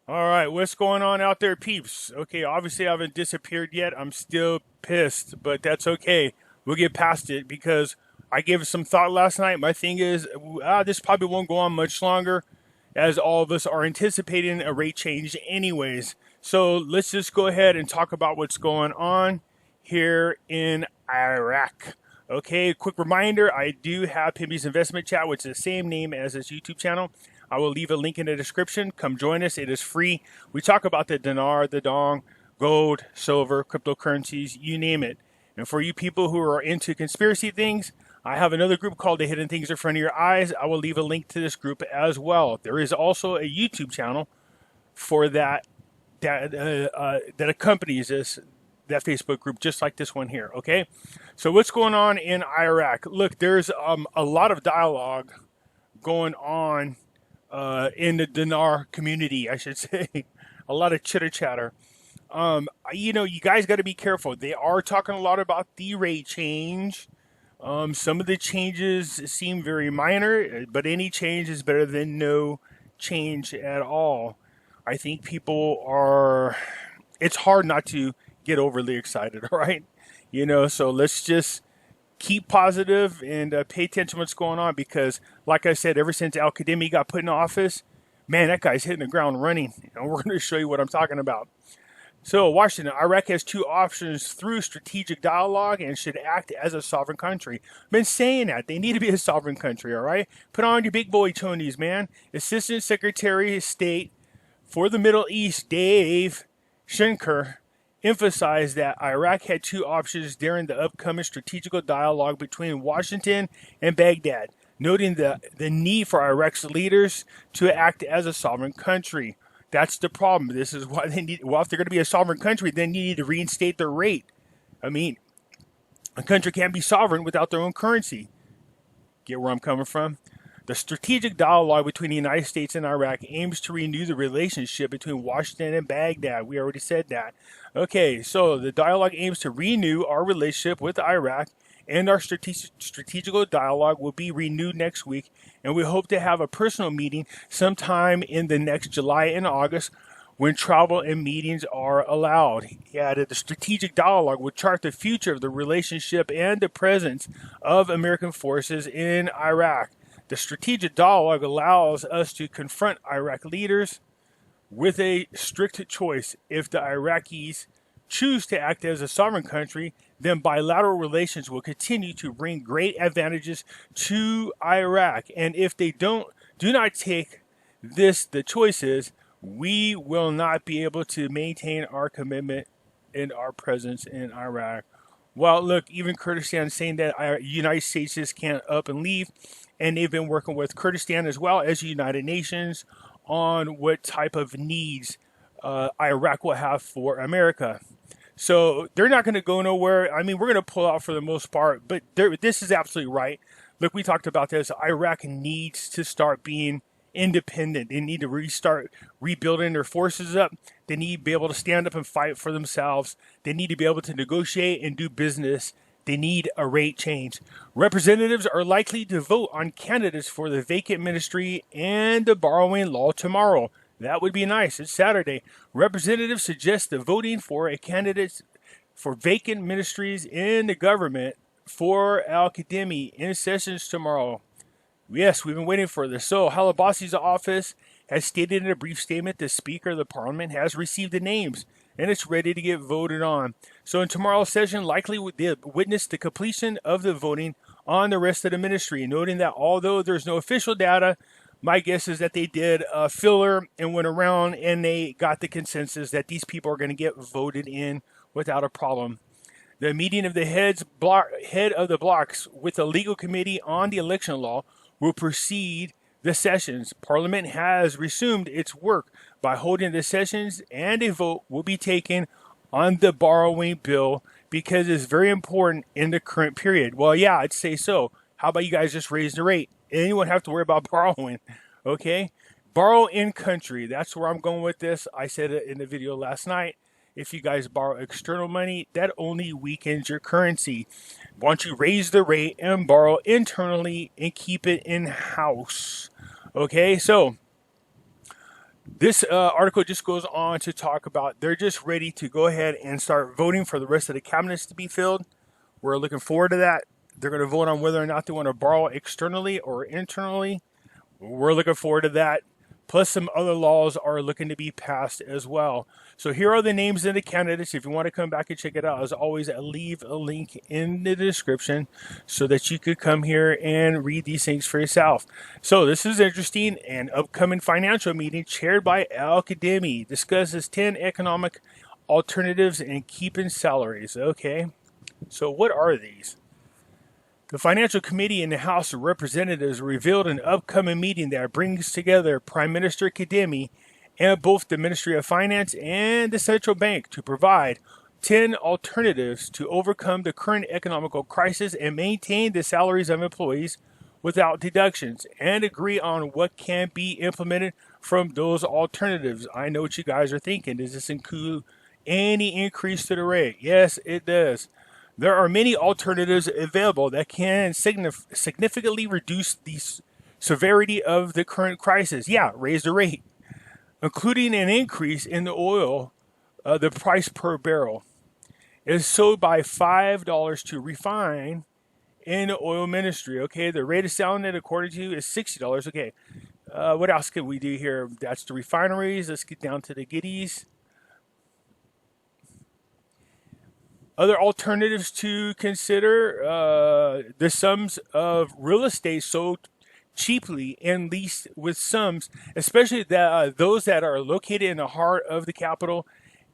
All right, what's going on out there, peeps? Okay, obviously I haven't disappeared yet. I'm still pissed, but that's okay. We'll get past it because I gave it some thought last night. My thing is, this probably won't go on much longer, as all of us are anticipating a rate change, anyways. So let's just go ahead and talk about what's going on here in Iraq. Okay, quick reminder, I do have Pimpy's Investment Chat, which is the same name as this YouTube channel. I will leave a link in the description. Come join us. It is free. We talk about the dinar, the dong, gold, silver, cryptocurrencies, you name it. And for you people who are into conspiracy things, I have another group called The Hidden Things in Front of Your Eyes. I will leave a link to this group as well. There is also a YouTube channel for that accompanies that Facebook group, just like this one here. Okay, so what's going on in Iraq? Look, there's a lot of dialogue going on in the Dinar community, I should say. A lot of chitter chatter. You guys got to be careful. They are talking a lot about the rate change. Some of the changes seem very minor, but any change is better than no change at all. I think people are, it's hard not to get overly excited, all right? So let's just keep positive and pay attention to what's going on because, like I said, ever since Al-Qademi got put in office, man, that guy's hitting the ground running. And we're going to show you what I'm talking about. So, Washington, Iraq has two options through strategic dialogue and should act as a sovereign country. I've been saying that. They need to be a sovereign country, all right? Put on your big boy chonies, man. Assistant Secretary of State for the Middle East, Dave Schenker, emphasized that Iraq had two options during the upcoming strategical dialogue between Washington and Baghdad, noting the need for Iraq's leaders to act as a sovereign country. That's the problem. This is why they need, well, if they're going to be a sovereign country, then you need to reinstate their rate. I mean, a country can't be sovereign without their own currency. Get where I'm coming from? The strategic dialogue between the United States and Iraq aims to renew the relationship between Washington and Baghdad. We already said that. Okay, so the dialogue aims to renew our relationship with Iraq, and our strategical dialogue will be renewed next week, and we hope to have a personal meeting sometime in the next July and August when travel and meetings are allowed. He added the strategic dialogue will chart the future of the relationship and the presence of American forces in Iraq. The strategic dialogue allows us to confront Iraq leaders with a strict choice. If the Iraqis choose to act as a sovereign country, then bilateral relations will continue to bring great advantages to Iraq. And if they do not take the choices, we will not be able to maintain our commitment and our presence in Iraq. Well, look, even Kurdistan is saying that the United States just can't up and leave, and they've been working with Kurdistan as well as the United Nations on what type of needs Iraq will have for America. So they're not going to go nowhere. I mean, we're going to pull out for the most part, but this is absolutely right. Look, we talked about this. Iraq needs to start being independent. They need to restart rebuilding their forces up. They need to be able to stand up and fight for themselves. They need to be able to negotiate and do business. They need a rate change. Representatives are likely to vote on candidates for the vacant ministry and the borrowing law tomorrow. That would be nice. It's Saturday. Representatives suggest the voting for a candidate for vacant ministries in the government for Al-Qademi in sessions tomorrow. Yes, we've been waiting for this. So, Halabassi's office has stated in a brief statement the Speaker of the Parliament has received the names and it's ready to get voted on. So, in tomorrow's session, likely they'll witness the completion of the voting on the rest of the ministry, noting that although there's no official data, my guess is that they did a filler and went around and they got the consensus that these people are going to get voted in without a problem. The meeting of the head of the blocks with the legal committee on the election law will precede the sessions. Parliament has resumed its work by holding the sessions, and a vote will be taken on the borrowing bill because it's very important in the current period. Well, yeah, I'd say so. How about you guys just raise the rate? Anyone have to worry about borrowing? Okay? Borrow in country. That's where I'm going with this. I said it in the video last night. If you guys borrow external money, that only weakens your currency. Why don't you raise the rate and borrow internally and keep it in-house? Okay, so This article just goes on to talk about they're just ready to go ahead and start voting for the rest of the cabinets to be filled. We're looking forward to that. They're going to vote on whether or not they want to borrow externally or internally. We're looking forward to that. Plus, some other laws are looking to be passed as well. So here are the names of the candidates. If you want to come back and check it out, as always, I leave a link in the description so that you could come here and read these things for yourself. So this is interesting. An upcoming financial meeting chaired by Al Kademi discusses 10 economic alternatives and keeping salaries. Okay, so what are these? The Financial Committee in the House of Representatives revealed an upcoming meeting that brings together Prime Minister Kademi and both the Ministry of Finance and the Central Bank to provide 10 alternatives to overcome the current economical crisis and maintain the salaries of employees without deductions, and agree on what can be implemented from those alternatives. I know what you guys are thinking. Does this include any increase to the rate? Yes, it does. There are many alternatives available that can significantly reduce the severity of the current crisis. Yeah, raise the rate, including an increase in the oil, the price per barrel is sold by $5 to refine in the oil ministry. Okay, the rate of selling it according to is $60. Okay, what else can we do here? That's the refineries. Let's get down to the giddies. Other alternatives to consider, the sums of real estate sold cheaply and leased with sums, especially those that are located in the heart of the capital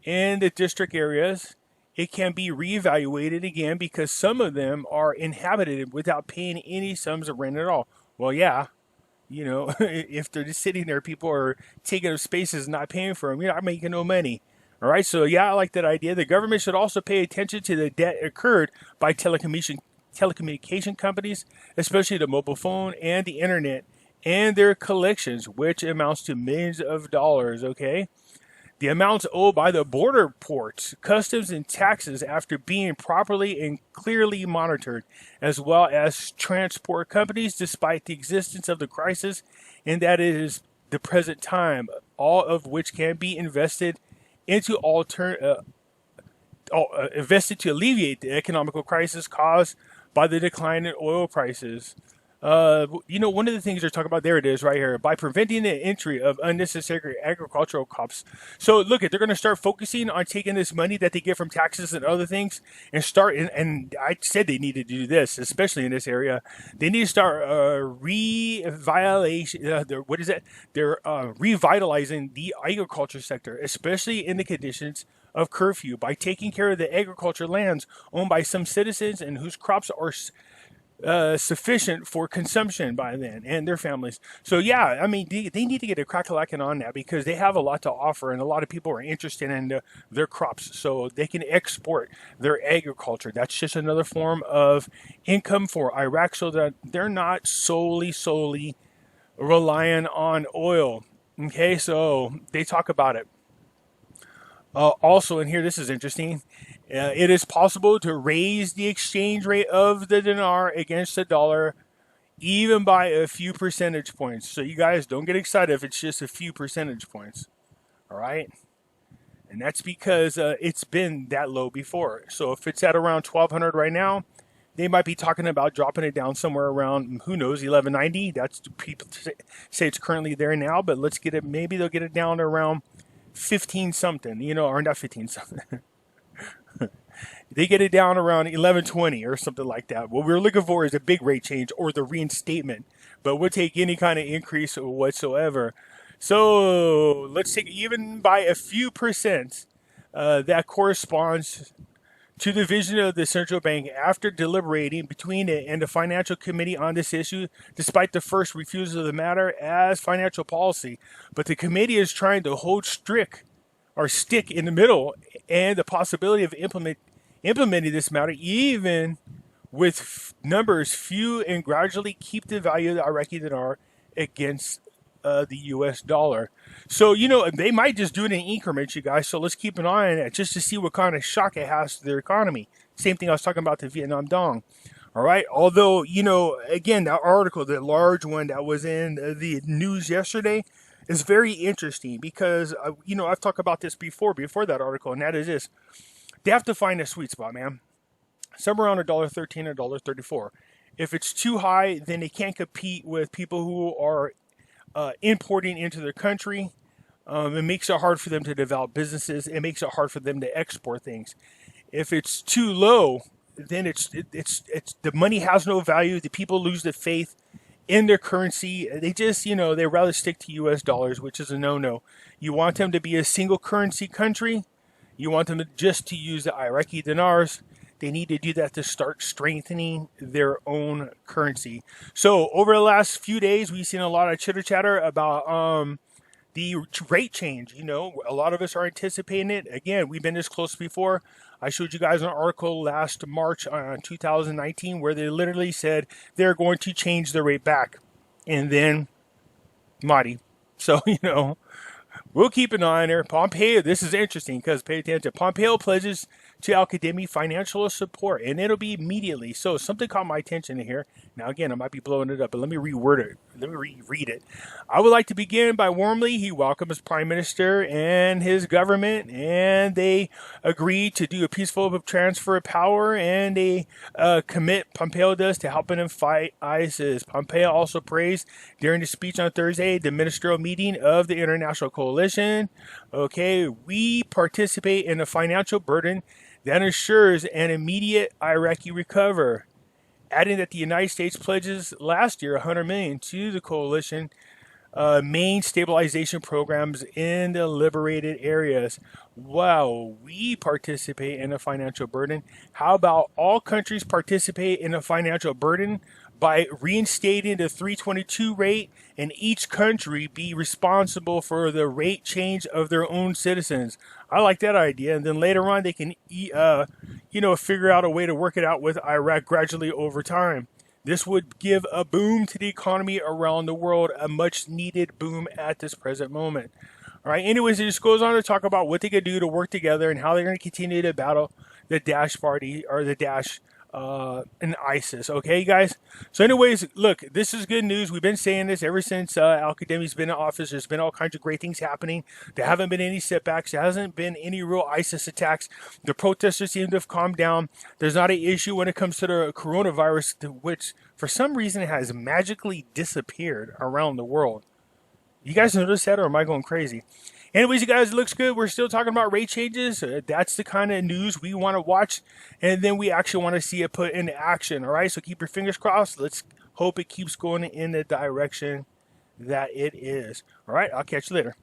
and the district areas. It can be reevaluated again because some of them are inhabited without paying any sums of rent at all. Well, yeah, if they're just sitting there, people are taking up spaces and not paying for them. You're not making no money. All right, so yeah, I like that idea. The government should also pay attention to the debt incurred by telecommunication companies, especially the mobile phone and the internet, and their collections, which amounts to millions of dollars, okay? The amounts owed by the border ports, customs, and taxes after being properly and clearly monitored, as well as transport companies, despite the existence of the crisis, and that it is the present time, all of which can be invested into invested to alleviate the economical crisis caused by the decline in oil prices. One of the things they're talking about, there it is right here, by preventing the entry of unnecessary agricultural crops. So look, they're going to start focusing on taking this money that they get from taxes and other things and start, and I said they need to do this, especially in this area. They need to start They're revitalizing the agriculture sector, especially in the conditions of curfew, by taking care of the agriculture lands owned by some citizens and whose crops are sufficient for consumption by them and their families. So yeah, I mean, they need to get a crack-a-lackin' on that because they have a lot to offer and a lot of people are interested in their crops, so they can export their agriculture. That's just another form of income for Iraq, so that they're not solely relying on oil. Okay, so they talk about it. Also in here, this is interesting. It is possible to raise the exchange rate of the dinar against the dollar even by a few percentage points. So you guys don't get excited if it's just a few percentage points. All right? And that's because it's been that low before. So if it's at around 1,200 right now, they might be talking about dropping it down somewhere around, who knows, 1190. That's people say it's currently there now, but let's get it, maybe they'll get it down to around 15 something, or not 15 something. They get it down around 1120 or something like that. What we're looking for is a big rate change or the reinstatement, but we'll take any kind of increase whatsoever. So let's take even by a few percent. That corresponds to the vision of the central bank after deliberating between it and the financial committee on this issue, despite the first refusal of the matter as financial policy. But the committee is trying to hold stick in the middle and the possibility of implementing this matter, even with numbers few, and gradually keep the value of the Iraqi dinar against the U.S. dollar. So, they might just do it in increments, you guys. So let's keep an eye on it just to see what kind of shock it has to their economy. Same thing I was talking about the Vietnam Dong. All right. Although, again, that article, the large one that was in the news yesterday, is very interesting because, I've talked about this before that article, and that is this. They have to find a sweet spot, man. Somewhere around $1.13, $1.34. If it's too high, then they can't compete with people who are importing into their country. It makes it hard for them to develop businesses. It makes it hard for them to export things. If it's too low, then it's the money has no value. The people lose the faith in their currency. They just, they rather stick to U.S. dollars, which is a no-no. You want them to be a single currency country. You want them just to use the Iraqi dinars. They need to do that to start strengthening their own currency. So over the last few days, we've seen a lot of chitter chatter about the rate change. A lot of us are anticipating it. Again, we've been this close before. I showed you guys an article last March 2019 where they literally said they're going to change the rate back. And then, Marty. So, we'll keep an eye on her. Pompeo, this is interesting because pay attention. Pompeo pledges to Al-Qademi financial support, and it'll be immediately. So something caught my attention in here. Now, again, I might be blowing it up, but let me reword it. Let me reread it. I would like to begin by warmly, he welcomes Prime Minister and his government, and they agree to do a peaceful transfer of power, and they commit, Pompeo does, to helping them fight ISIS. Pompeo also praised during the speech on Thursday, the ministerial meeting of the International Coalition. Okay, we participate in a financial burden that ensures an immediate Iraqi recovery, adding that the United States pledges last year $100 million to the coalition main stabilization programs in the liberated areas. Wow, we participate in a financial burden. How about all countries participate in a financial burden by reinstating the 322 rate, and each country be responsible for the rate change of their own citizens? I like that idea. And then later on, they can, figure out a way to work it out with Iraq gradually over time. This would give a boom to the economy around the world, a much needed boom at this present moment. All right. Anyways, it just goes on to talk about what they could do to work together and how they're going to continue to battle the Daesh party or the Daesh and ISIS. Okay, guys? So anyways, look, this is good news. We've been saying this ever since Al-Qademi's been in office. There's been all kinds of great things happening. There haven't been any setbacks. There hasn't been any real ISIS attacks. The protesters seem to have calmed down. There's not an issue when it comes to the coronavirus, which for some reason has magically disappeared around the world. You guys notice that, or am I going crazy? Anyways, you guys, it looks good. We're still talking about rate changes. That's the kind of news we want to watch. And then we actually want to see it put into action. All right, so keep your fingers crossed. Let's hope it keeps going in the direction that it is. All right, I'll catch you later.